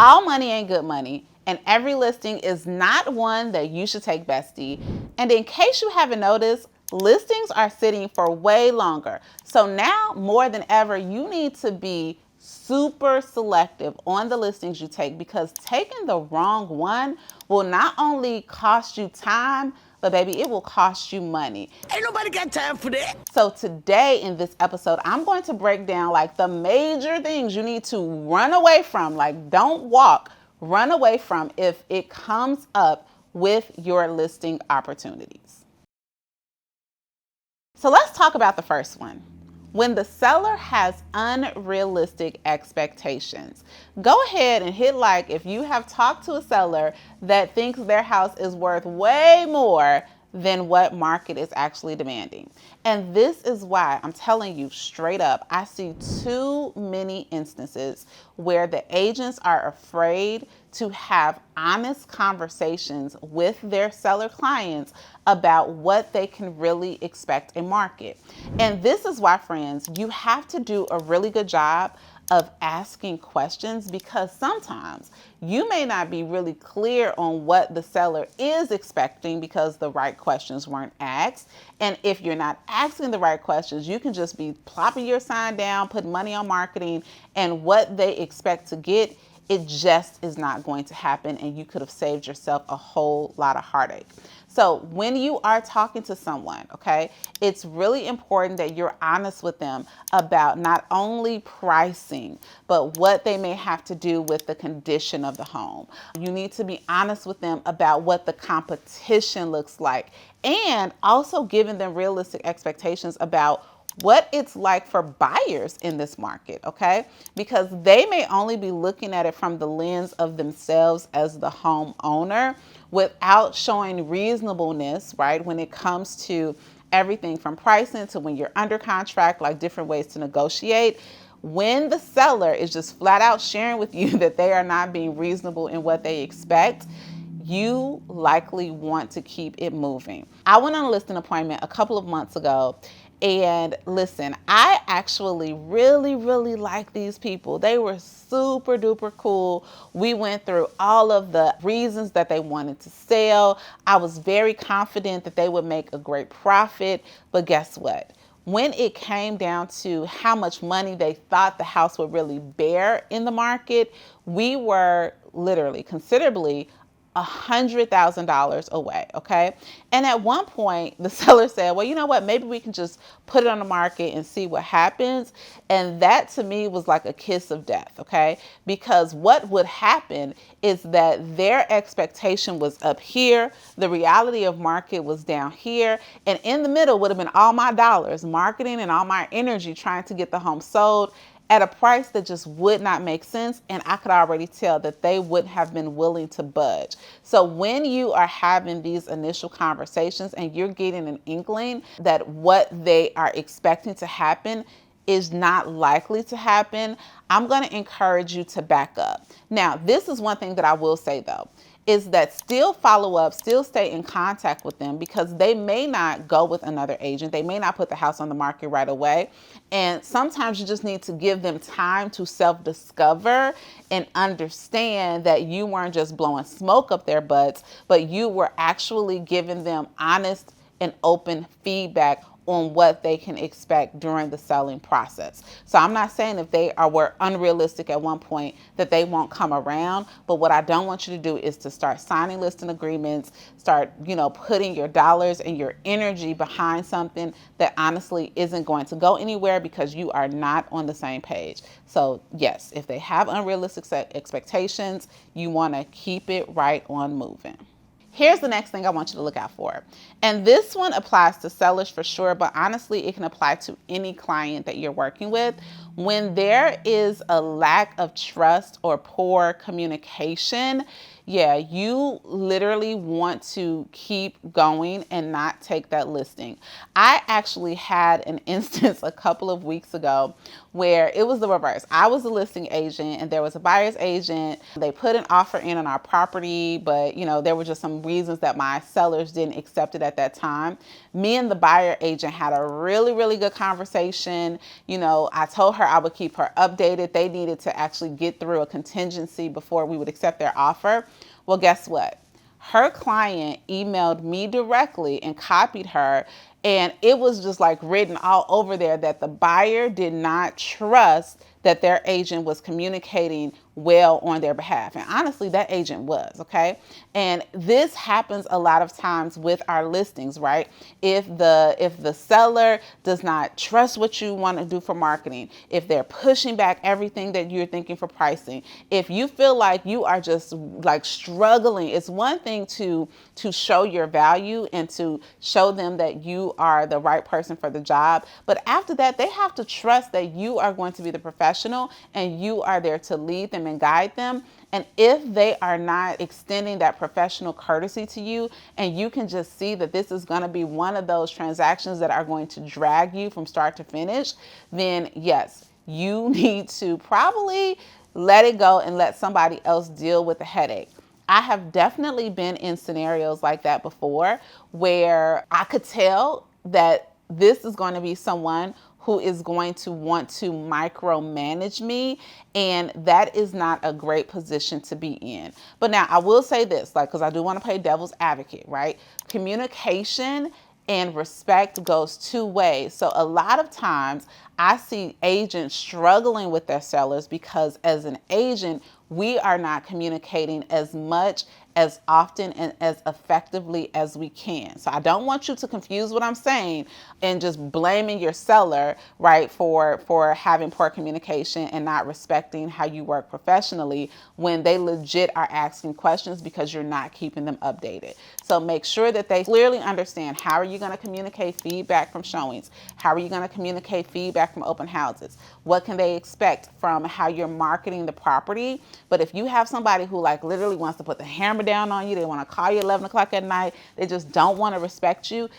All money ain't good money, and every listing is not one that you should take, bestie. And in case you haven't noticed, listings are sitting for way longer. So now more than ever, you need to be super selective on the listings you take, because taking the wrong one will not only cost you time, but baby, it will cost you money. Ain't nobody got time for that. So today in this episode, I'm going to break down like the major things you need to run away from, like don't walk, run away from if it comes up with your listing opportunities. So let's talk about the first one. When the seller has unrealistic expectations. Go ahead and hit like if you have talked to a seller that thinks their house is worth way more than what market is actually demanding. And this is why I'm telling you straight up, I see too many instances where the agents are afraid to have honest conversations with their seller clients about what they can really expect in market. And this is why, friends, you have to do a really good job of asking questions, because sometimes you may not be really clear on what the seller is expecting because the right questions weren't asked. And if you're not asking the right questions, you can just be plopping your sign down, putting money on marketing, and what they expect to get, it just is not going to happen, and you could have saved yourself a whole lot of heartache. So when you are talking to someone, okay, it's really important that you're honest with them about not only pricing, but what they may have to do with the condition of the home. You need to be honest with them about what the competition looks like, and also giving them realistic expectations about what it's like for buyers in this market, okay? Because they may only be looking at it from the lens of themselves as the homeowner without showing reasonableness, right? When it comes to everything from pricing to when you're under contract, like different ways to negotiate. When the seller is just flat out sharing with you that they are not being reasonable in what they expect, you likely want to keep it moving. I went on a listing appointment a couple of months ago, and listen, I actually really like these people. They were super duper cool. We went through all of the reasons that they wanted to sell. I was very confident that they would make a great profit, but guess what? When it came down to how much money they thought the house would really bear in the market, we were literally considerably $100,000 away, okay? And at one point, the seller said, well, you know what? Maybe we can just put it on the market and see what happens. And that to me was like a kiss of death, okay? Because what would happen is that their expectation was up here, the reality of market was down here, and in the middle would have been all my dollars, marketing and all my energy trying to get the home sold at a price that just would not make sense. And I could already tell that they wouldn't have been willing to budge. So when you are having these initial conversations and you're getting an inkling that what they are expecting to happen is not likely to happen, I'm going to encourage you to back up. Now, this is one thing that I will say though, is that still follow up, still stay in contact with them, because they may not go with another agent. They may not put the house on the market right away. And sometimes you just need to give them time to self-discover and understand that you weren't just blowing smoke up their butts, but you were actually giving them honest and open feedback on what they can expect during the selling process. So I'm not saying if they were unrealistic at one point that they won't come around, but what I don't want you to do is to start signing listing agreements, start, putting your dollars and your energy behind something that honestly isn't going to go anywhere because you are not on the same page. So yes, if they have unrealistic expectations, you want to keep it right on moving. Here's the next thing I want you to look out for. And this one applies to sellers for sure, but honestly, it can apply to any client that you're working with. When there is a lack of trust or poor communication, yeah, you literally want to keep going and not take that listing. I actually had an instance a couple of weeks ago where it was the reverse. I was a listing agent and there was a buyer's agent. They put an offer in on our property, but there were just some reasons that my sellers didn't accept it at that time. Me and the buyer agent had a really, really good conversation. I told her I would keep her updated. They needed to actually get through a contingency before we would accept their offer. Well, guess what? Her client emailed me directly and copied her, and it was just like written all over there that the buyer did not trust that their agent was communicating well on their behalf. And honestly, that agent was, okay? And this happens a lot of times with our listings, right? If the seller does not trust what you want to do for marketing, if they're pushing back everything that you're thinking for pricing, if you feel like you are just like struggling, it's one thing to show your value and to show them that you are the right person for the job. But after that, they have to trust that you are going to be the professional and you are there to lead them and guide them. And if they are not extending that professional courtesy to you, and you can just see that this is going to be one of those transactions that are going to drag you from start to finish, then yes, you need to probably let it go and let somebody else deal with the headache. I have definitely been in scenarios like that before where I could tell that this is going to be someone who is going to want to micromanage me, and that is not a great position to be in. But now I will say this, because I do want to play devil's advocate, right? Communication and respect goes two ways. So a lot of times I see agents struggling with their sellers because as an agent, we are not communicating as much, as often, and as effectively as we can. So I don't want you to confuse what I'm saying and just blaming your seller, right, for having poor communication and not respecting how you work professionally when they legit are asking questions because you're not keeping them updated. So make sure that they clearly understand, how are you going to communicate feedback from showings? How are you going to communicate feedback from open houses? What can they expect from how you're marketing the property? But if you have somebody who literally wants to put the hammer down on you, they want to call you 11 o'clock at night, they just don't want to respect you,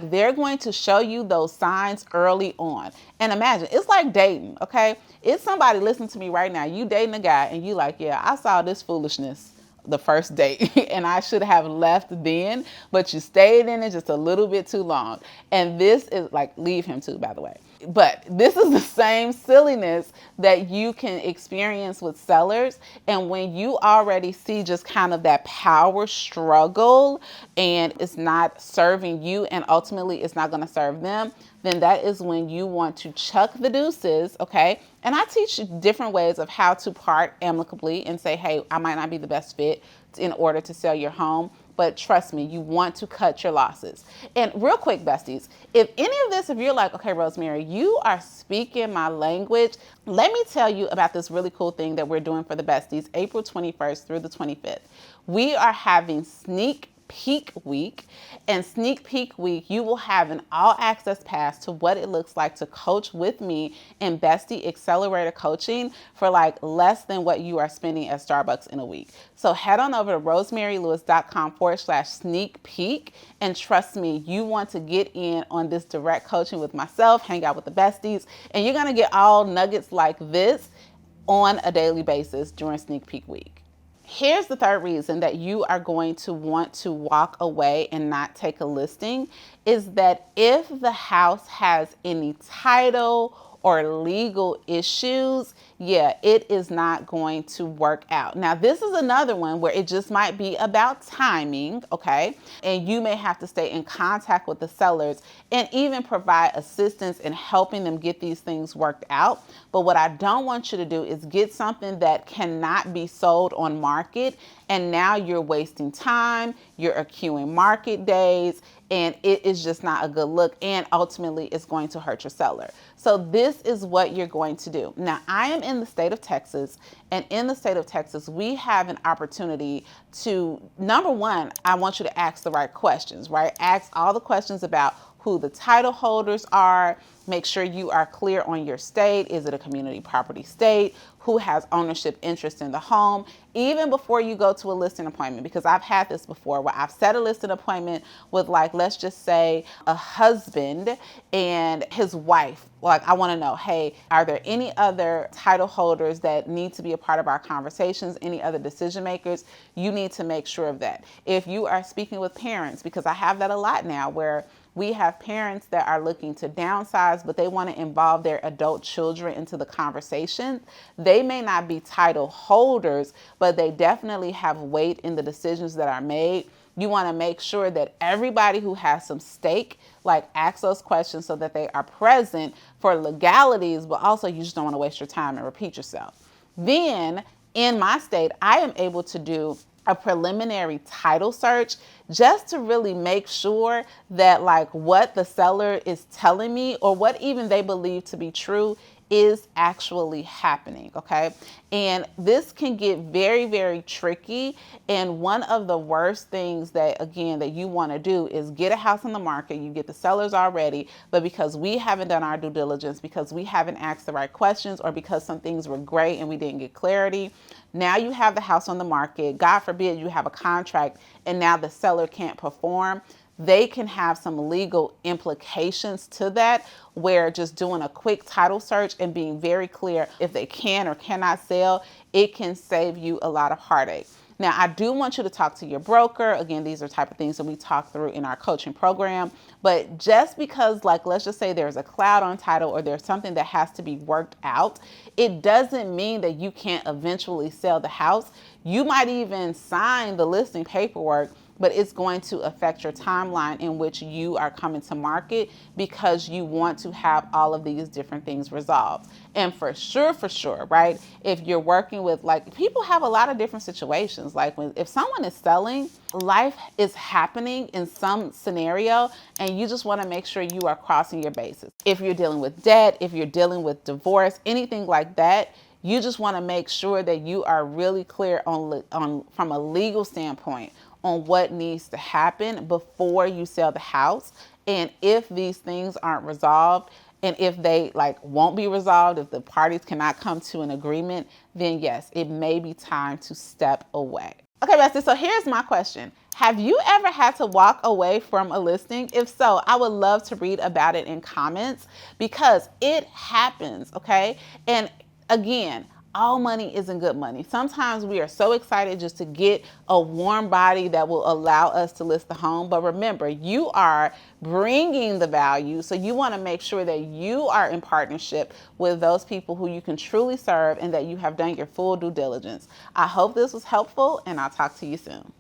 they're going to show you those signs early on. And imagine, it's like dating, okay? It's somebody listening to me right now, you dating a guy and you yeah, I saw this foolishness the first date and I should have left then, but you stayed in it just a little bit too long. And this is leave him too, by the way. But this is the same silliness that you can experience with sellers. And when you already see just kind of that power struggle and it's not serving you and ultimately it's not going to serve them, then that is when you want to chuck the deuces, okay? And I teach different ways of how to part amicably and say, hey, I might not be the best fit in order to sell your home. But trust me, you want to cut your losses. And real quick, besties, if any of this, if you're okay, Rosemary, you are speaking my language, let me tell you about this really cool thing that we're doing for the besties, April 21st through the 25th. We are having Sneak Peek Week. And Sneak Peek Week, you will have an all-access pass to what it looks like to coach with me in Bestie Accelerator coaching for less than what you are spending at Starbucks in a week. So head on over to rosemarylewis.com/sneak peek, and trust me, you want to get in on this direct coaching with myself, hang out with the besties, and you're going to get all nuggets like this on a daily basis during Sneak Peek Week. Here's the third reason that you are going to want to walk away and not take a listing is that if the house has any title or legal issues, yeah, it is not going to work out. Now, this is another one where it just might be about timing, okay? And you may have to stay in contact with the sellers and even provide assistance in helping them get these things worked out. But what I don't want you to do is get something that cannot be sold on market, and now you're wasting time, you're accruing market days, and it is just not a good look, and ultimately it's going to hurt your seller. So this is what you're going to do. Now, I am in the state of Texas, and in the state of Texas, we have an opportunity to, number one, I want you to ask the right questions, right? Ask all the questions about who the title holders are. Make sure you are clear on your state. Is it a community property state? who has ownership interest in the home, even before you go to a listing appointment. Because I've had this before where I've set a listing appointment with, like, let's just say a husband and his wife. Like, I want to know, hey, are there any other title holders that need to be a part of our conversations? Any other decision makers? You need to make sure of that. If you are speaking with parents, because I have that a lot now, where we have parents that are looking to downsize, but they want to involve their adult children into the conversation. They may not be title holders, but they definitely have weight in the decisions that are made. You want to make sure that everybody who has some stake, like, asks those questions so that they are present for legalities, but also you just don't want to waste your time and repeat yourself. Then in my state, I am able to do a preliminary title search just to really make sure that, like, what the seller is telling me or what even they believe to be true is actually happening, okay? And this can get very, very tricky. And one of the worst things that, again, that you want to do is get a house on the market. You get the sellers already, but because we haven't done our due diligence, because we haven't asked the right questions, or because some things were gray and we didn't get clarity, now you have the house on the market. God forbid you have a contract and now the seller can't perform. They can have some legal implications to that, where just doing a quick title search and being very clear if they can or cannot sell, it can save you a lot of heartache. Now, I do want you to talk to your broker. Again, these are type of things that we talk through in our coaching program. But just because, like, let's just say there's a cloud on title or there's something that has to be worked out, it doesn't mean that you can't eventually sell the house. You might even sign the listing paperwork, but it's going to affect your timeline in which you are coming to market, because you want to have all of these different things resolved. And for sure, right, if you're working with, like, people have a lot of different situations. Like, if someone is selling, life is happening in some scenario, and you just want to make sure you are crossing your bases. If you're dealing with debt, if you're dealing with divorce, anything like that, you just want to make sure that you are really clear on from a legal standpoint on what needs to happen before you sell the house. And if these things aren't resolved, and if they, like, won't be resolved, if the parties cannot come to an agreement, then yes, it may be time to step away. Okay, bestie, so here's my question. Have you ever had to walk away from a listing? If so, I would love to read about it in comments, because it happens, okay? And again, all money isn't good money. Sometimes we are so excited just to get a warm body that will allow us to list the home. But remember, you are bringing the value. So you want to make sure that you are in partnership with those people who you can truly serve and that you have done your full due diligence. I hope this was helpful, and I'll talk to you soon.